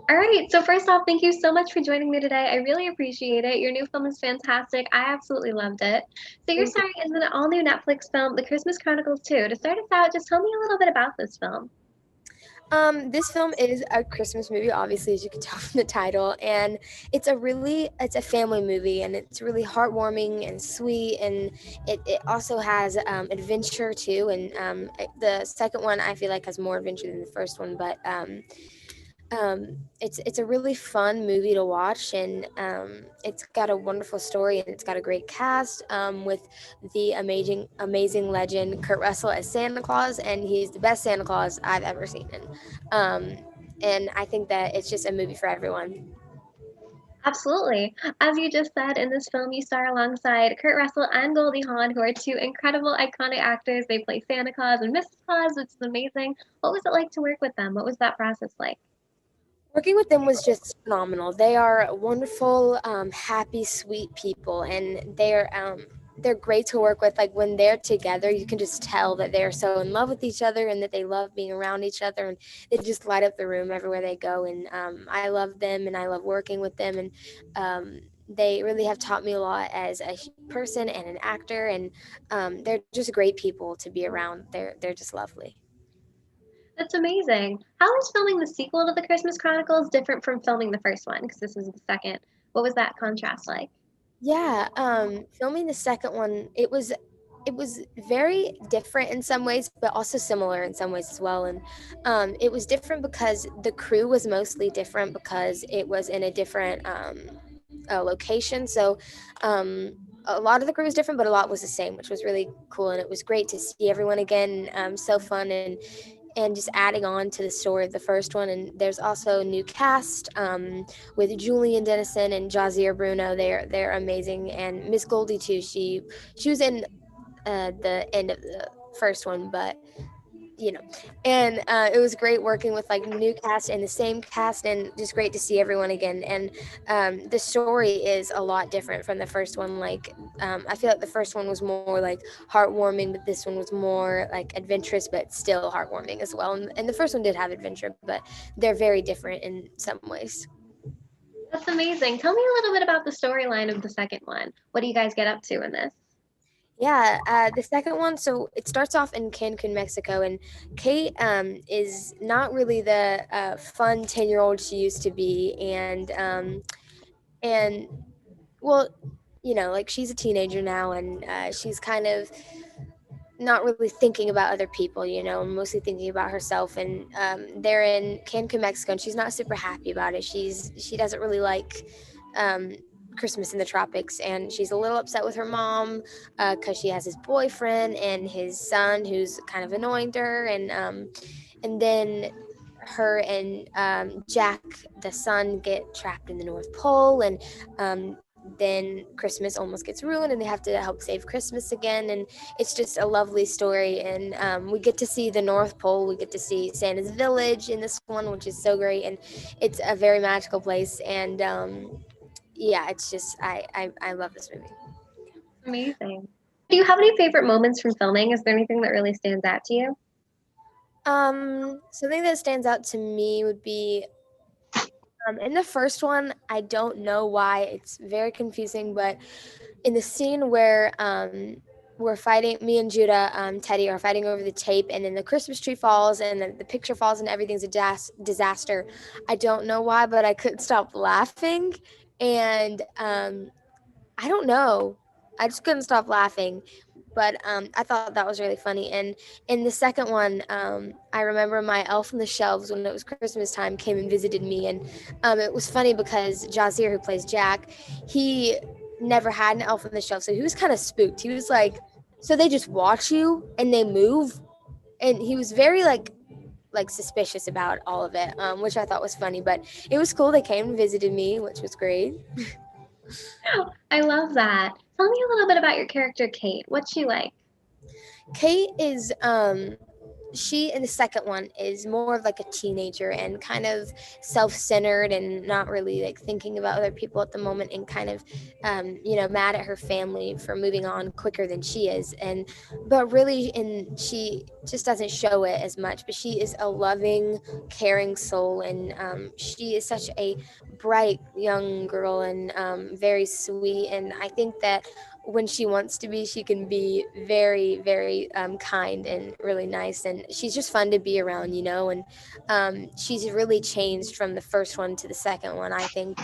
All right. So first off, thank you so much for joining me today. I really appreciate it. Your new film is fantastic. I absolutely loved it. So you're Thank you. starring in the all-new Netflix film, The Christmas Chronicles 2. To start us out, just tell me a little bit about this film. This film is a Christmas movie, obviously, as you can tell from the title, and it's a family movie, and it's really heartwarming and sweet, and it also has adventure too, and the second one I feel like has more adventure than the first one, but it's a really fun movie to watch, and it's got a wonderful story, and it's got a great cast with the amazing legend Kurt Russell as Santa Claus, and he's the best Santa Claus I've ever seen. Um, and I think that it's just a movie for everyone. Absolutely. As you just said, in this film, you star alongside Kurt Russell and Goldie Hawn, who are two incredible, iconic actors. They play Santa Claus and Mrs. Claus, which is amazing. What was it like to work with them? What was that process like? Working with them was just phenomenal. They are wonderful, happy, sweet people, and they're great to work with. Like when they're together, you can just tell that they're so in love with each other and that they love being around each other, and they just light up the room everywhere they go. And I love them, and I love working with them, and they really have taught me a lot as a person and an actor, and they're just great people to be around. They're just lovely. That's amazing. How is filming the sequel to The Christmas Chronicles different from filming the first one? Because this is the second. What was that contrast like? Yeah, filming the second one, it was very different in some ways, but also similar in some ways as well. And it was different because the crew was mostly different because it was in a different location. So a lot of the crew was different, but a lot was the same, which was really cool. And it was great to see everyone again. So fun, and just adding on to the story of the first one. And there's also a new cast with Julian Dennison and Jazier Bruno. They're amazing, and Miss Goldie too. She was in the end of the first one, but you know, and it was great working with like new cast and the same cast, and just great to see everyone again. And the story is a lot different from the first one. Like I feel like the first one was more like heartwarming, but this one was more like adventurous, but still heartwarming as well. And the first one did have adventure, but they're very different in some ways. That's amazing. Tell me a little bit about the storyline of the second one. What do you guys get up to in this? Yeah, the second one, so it starts off in Cancun, Mexico, and Kate is not really the fun 10-year-old she used to be, and well, like she's a teenager now, and she's kind of not really thinking about other people, mostly thinking about herself. And they're in Cancun, Mexico, and she's not super happy about it. She doesn't really like um, Christmas in the tropics, and she's a little upset with her mom because she has his boyfriend and his son who's kind of annoying to her. And then her and Jack, the son, get trapped in the North Pole, and then Christmas almost gets ruined, and they have to help save Christmas again. And it's just a lovely story. And we get to see the North Pole. We get to see Santa's village in this one, which is so great, and it's a very magical place. And yeah, it's just I love this movie. Amazing. Do you have any favorite moments from filming? Is there anything that really stands out to you? Something that stands out to me would be in the first one. I don't know why it's very confusing, but in the scene where we're fighting, me and Judah, Teddy are fighting over the tape, and then the Christmas tree falls, and the picture falls, and everything's a disaster. I don't know why, but I couldn't stop laughing, and I don't know. I just couldn't stop laughing. But I thought that was really funny. And in the second one, I remember my elf on the shelves when it was Christmas time came and visited me. And it was funny because Jazir, who plays Jack, he never had an elf on the shelf. So he was kind of spooked. He was like, so they just watch you and they move? And he was very like suspicious about all of it, which I thought was funny. But it was cool. They came and visited me, which was great. I love that. Tell me a little bit about your character, Kate. What's she like? Kate is she in the second one is more of like a teenager and kind of self-centered and not really like thinking about other people at the moment, and kind of mad at her family for moving on quicker than she is. And but really, and she just doesn't show it as much, but she is a loving, caring soul, and she is such a bright young girl, and very sweet. And I think that when she wants to be, she can be very, very kind and really nice. And she's just fun to be around, And she's really changed from the first one to the second one. I think,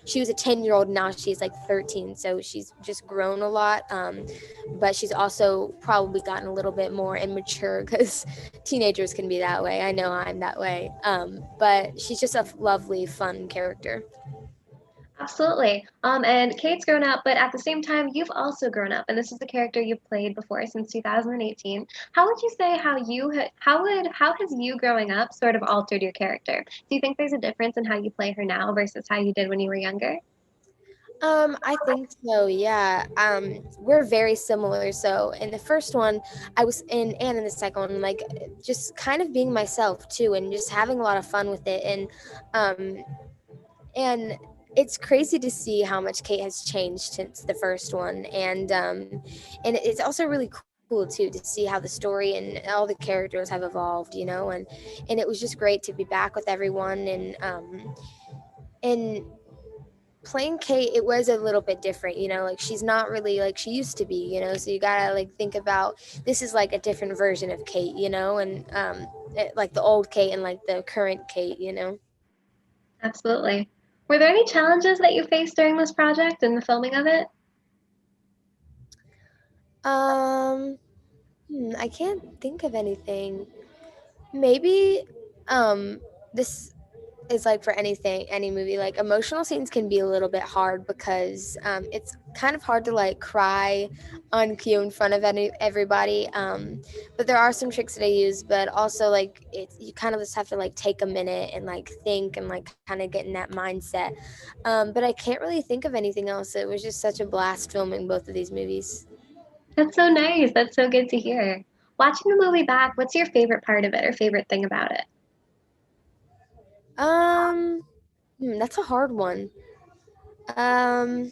she was a 10-year-old, now she's like 13. So she's just grown a lot. But she's also probably gotten a little bit more immature because teenagers can be that way. I know I'm that way. But she's just a lovely, fun character. Absolutely. And Kate's grown up, but at the same time, you've also grown up, and this is a character you've played before since 2018. How would you say how has you growing up sort of altered your character? Do you think there's a difference in how you play her now versus how you did when you were younger? I think so, yeah. We're very similar. So in the first one, I was in, and in the second one, like just kind of being myself too, and just having a lot of fun with it. Um, and it's crazy to see how much Kate has changed since the first one, and it's also really cool too to see how the story and all the characters have evolved, and it was just great to be back with everyone, and playing Kate, it was a little bit different, like she's not really like she used to be, so you gotta like think about this is like a different version of Kate, and like the old Kate and like the current Kate. Absolutely. Were there any challenges that you faced during this project and the filming of it? Um, I can't think of anything. Maybe um this is like for anything, any movie, like emotional scenes can be a little bit hard because it's kind of hard to like cry on cue in front of everybody. But there are some tricks that I use, but also like you kind of just have to like take a minute and like think and like kind of get in that mindset. But I can't really think of anything else. It was just such a blast filming both of these movies. That's so nice. That's so good to hear. Watching the movie back, what's your favorite part of it or favorite thing about it? Um, that's a hard one. Um,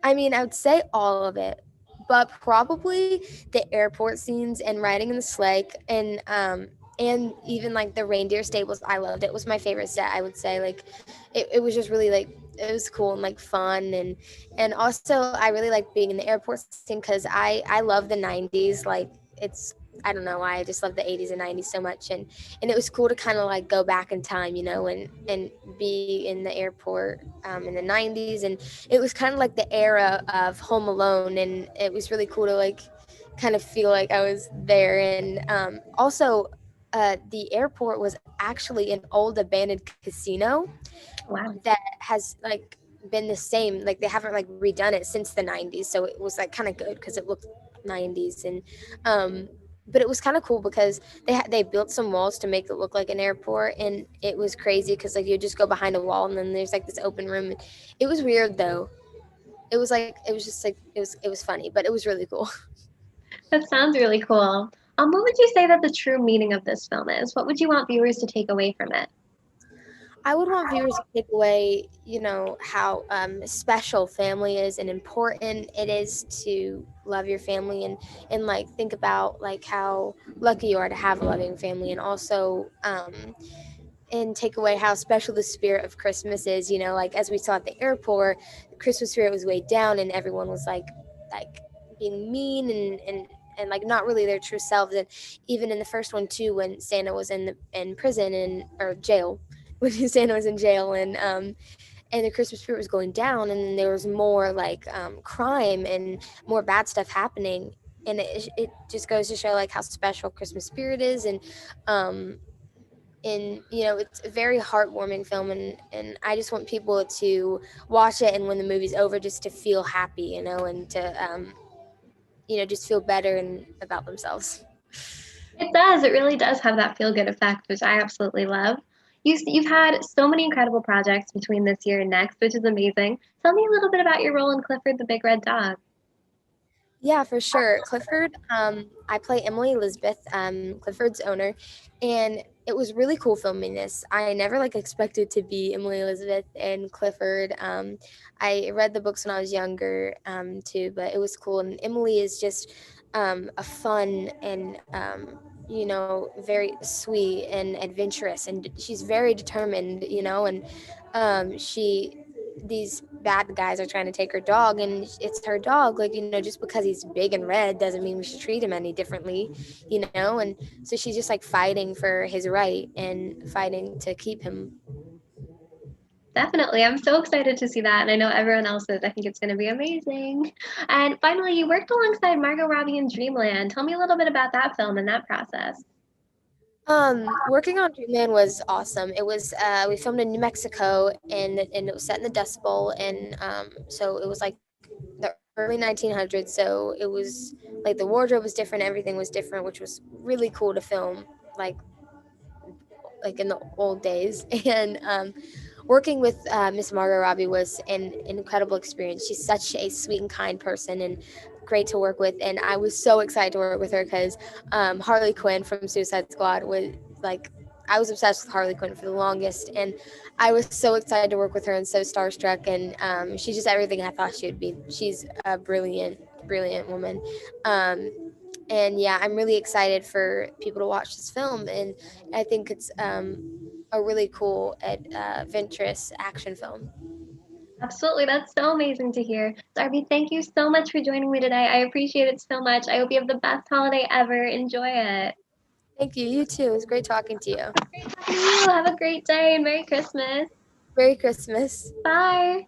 I mean, I would say all of it, but probably the airport scenes and riding in the sleigh, and even like the reindeer stables. I loved it. It was my favorite set. I would say like it was just really like it was cool and like fun, and also I really like being in the airport scene because I love the '90s. Like it's I don't know why I just love the '80s and '90s so much, and it was cool to kind of like go back in time, and be in the airport in the '90s, and it was kind of like the era of Home Alone, and it was really cool to like kind of feel like I was there. And also, the airport was actually an old abandoned casino Wow. that has like been the same. Like they haven't like redone it since the '90s, so it was like kind of good because it looked '90s. And um, but it was kind of cool because they built some walls to make it look like an airport, and it was crazy because like you just go behind a wall and then there's like this open room. It was weird though. It was just like it was funny, but it was really cool. That sounds really cool. What would you say that the true meaning of this film is? What would you want viewers to take away from it? I would want viewers to take away, how special family is and important it is to love your family, and like think about like how lucky you are to have a loving family, and also and take away how special the spirit of Christmas is. Like as we saw at the airport, the Christmas spirit was weighed down, and everyone was like being mean and like not really their true selves. And even in the first one too, when Santa was in prison and or jail, when Santa was in jail, and the Christmas spirit was going down, and then there was more like crime and more bad stuff happening. And it just goes to show like how special Christmas spirit is. Um, and it's a very heartwarming film, and I just want people to watch it, and when the movie's over just to feel happy, and to just feel better and about themselves. It does. It really does have that feel good effect, which I absolutely love. You've had so many incredible projects between this year and next, which is amazing. Tell me a little bit about your role in Clifford the Big Red Dog. Yeah, for sure. Clifford, I play Emily Elizabeth, Clifford's owner, and it was really cool filming this. I never like expected to be Emily Elizabeth and Clifford. I read the books when I was younger, too, but it was cool. And Emily is just a fun and very sweet and adventurous, and she's very determined, and she these bad guys are trying to take her dog, and it's her dog, like, just because he's big and red doesn't mean we should treat him any differently, and so she's just like fighting for his right and fighting to keep him. Definitely. I'm so excited to see that. And I know everyone else is. I think it's going to be amazing. And finally, you worked alongside Margot Robbie in Dreamland. Tell me a little bit about that film and that process. Working on Gman was awesome. It was we filmed in New Mexico, and it was set in the Dust Bowl, and so it was like the early 1900s. So it was like the wardrobe was different, everything was different, which was really cool to film, like like in the old days. And working with Miss Margot Robbie was an incredible experience. She's such a sweet and kind person, and great to work with. And I was so excited to work with her because Harley Quinn from Suicide Squad was like, I was obsessed with Harley Quinn for the longest, and I was so excited to work with her and so starstruck. And she's just everything I thought she would be. She's a brilliant, brilliant woman. Um, and yeah, I'm really excited for people to watch this film, and I think it's a really cool adventurous action film. Absolutely. That's so amazing to hear. Darby, thank you so much for joining me today. I appreciate it so much. I hope you have the best holiday ever. Enjoy it. Thank you. You too. It was great talking to you. Great talking to you. Have a great day and Merry Christmas. Merry Christmas. Bye.